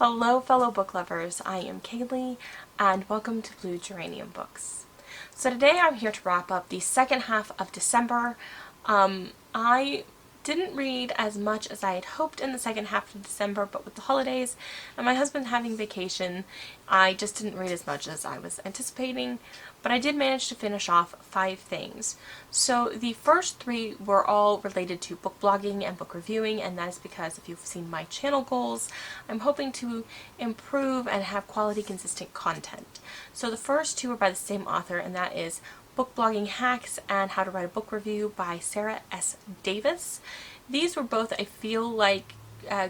Hello fellow book lovers, I am Kaylee and welcome to Blue Geranium Books. So today I'm here to wrap up the second half of December. I didn't read as much as I had hoped in the second half of December, but with the holidays and my husband having vacation, I just didn't read as much as I was anticipating, but I did manage to finish off 5 things. So the first 3 were all related to book blogging and book reviewing, and that is because if you've seen my channel goals, I'm hoping to improve and have quality, consistent content. So the first 2 are by the same author, and that is Book Blogging Hacks and How to Write a Book Review by Sarah S. Davis. These were both, I feel like,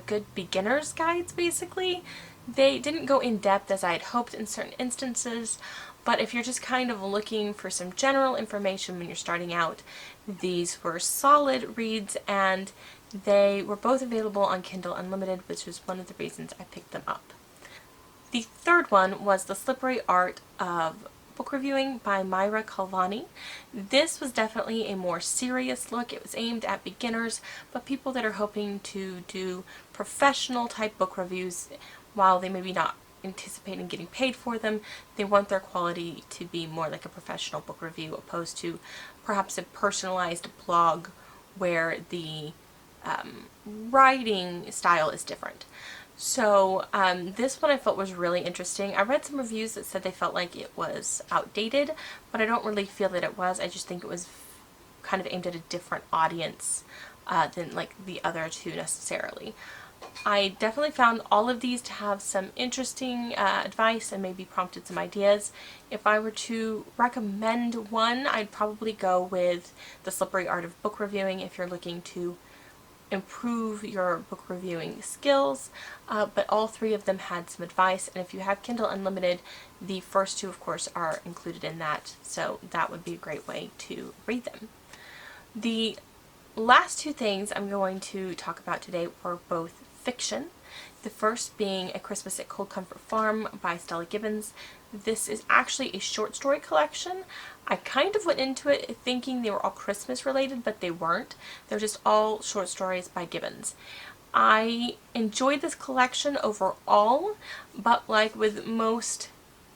good beginner's guides, basically. They didn't go in depth as I had hoped in certain instances, but if you're just kind of looking for some general information when you're starting out, these were solid reads, and they were both available on Kindle Unlimited, which was one of the reasons I picked them up. The third one was The Slippery Art of Book Reviewing by Myra Kalvani. This was definitely a more serious look. It was aimed at beginners, but people that are hoping to do professional type book reviews, while they maybe not anticipating getting paid for them, they want their quality to be more like a professional book review opposed to perhaps a personalized blog where the writing style is different. So this one I felt was really interesting. I read some reviews that said they felt like it was outdated, but I don't really feel that it was. I just think it was kind of aimed at a different audience than like the other 2 necessarily. I definitely found all of these to have some interesting advice and maybe prompted some ideas. If I were to recommend one, I'd probably go with The Slippery Art of Book Reviewing if you're looking to improve your book reviewing skills, but all 3 of them had some advice, and if you have Kindle Unlimited, the first 2 of course are included in that, so that would be a great way to read them. The last 2 things I'm going to talk about today were both fiction. The first being A Christmas at Cold Comfort Farm by Stella Gibbons. This is actually a short story collection. I kind of went into it thinking they were all Christmas related, but they weren't. They're just all short stories by Gibbons. I enjoyed this collection overall, but like with most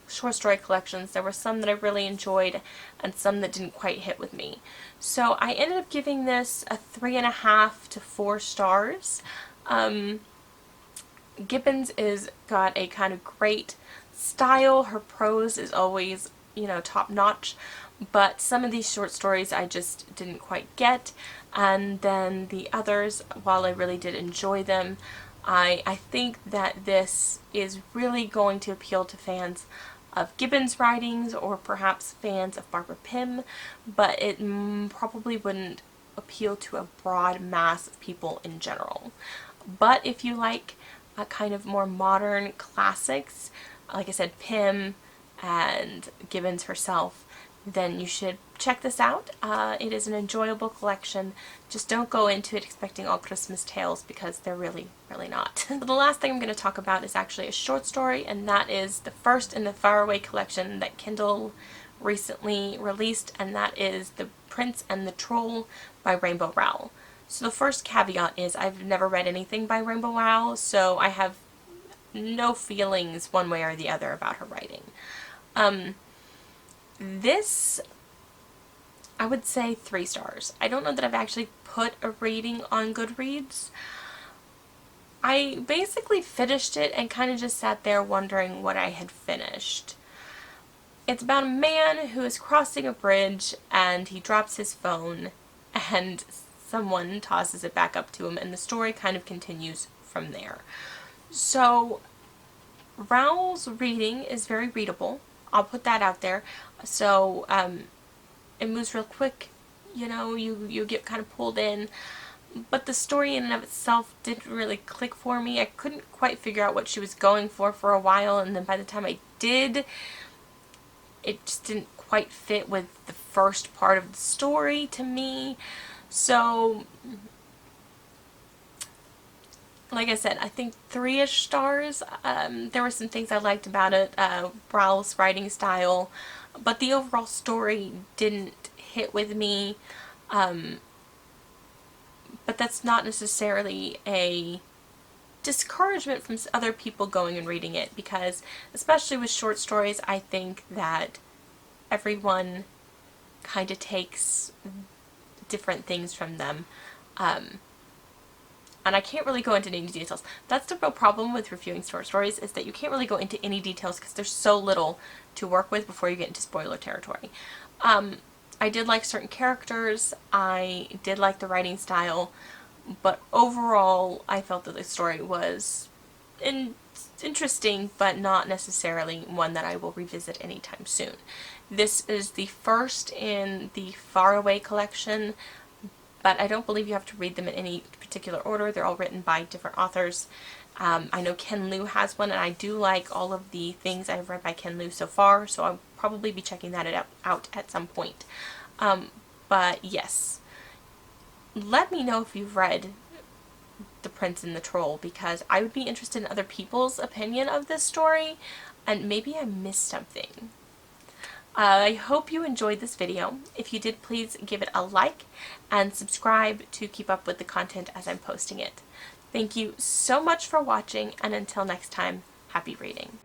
short story collections, there were some that I really enjoyed and some that didn't quite hit with me. So I ended up giving this a 3.5 to 4 stars. Gibbons is got a kind of great style. Her prose is always, top notch, but some of these short stories I just didn't quite get, and then the others, while I really did enjoy them, I think that this is really going to appeal to fans of Gibbons' writings or perhaps fans of Barbara Pym, but it probably wouldn't appeal to a broad mass of people in general. But if you like kind of more modern classics, like I said, Pym and Gibbons herself, then you should check this out. It is an enjoyable collection. Just don't go into it expecting all Christmas tales, because they're really, really not. The last thing I'm going to talk about is actually a short story, and that is the first in the Faraway collection that Kindle recently released, and that is The Prince and the Troll by Rainbow Rowell. So the first caveat is I've never read anything by Rainbow Rowell, so I have no feelings one way or the other about her writing. This, I would say 3 stars. I don't know that I've actually put a rating on Goodreads. I basically finished it and kind of just sat there wondering what I had finished. It's about a man who is crossing a bridge and he drops his phone and someone tosses it back up to him, and the story kind of continues from there. So Rowell's reading is very readable. I'll put that out there. So it moves real quick, you get kind of pulled in, but the story in and of itself didn't really click for me. I couldn't quite figure out what she was going for a while, and then by the time I did, it just didn't quite fit with the first part of the story to me. So, like I said, I think 3-ish stars. There were some things I liked about it, Rowell's writing style, but the overall story didn't hit with me. But that's not necessarily a discouragement from other people going and reading it, because especially with short stories, I think that everyone kind of takes different things from them. And I can't really go into any details. That's the real problem with reviewing short stories, is that you can't really go into any details because there's so little to work with before you get into spoiler territory. I did like certain characters, I did like the writing style, but overall I felt that the story was interesting, but not necessarily one that I will revisit anytime soon. This is the first in the Faraway collection, but I don't believe you have to read them in any particular order. They're all written by different authors. I know Ken Liu has one, and I do like all of the things I've read by Ken Liu so far, so I'll probably be checking that out at some point. But yes, let me know if you've read The Prince and the Troll, because I would be interested in other people's opinion of this story, and maybe I missed something. I hope you enjoyed this video. If you did, please give it a like and subscribe to keep up with the content as I'm posting it. Thank you so much for watching, and until next time, happy reading.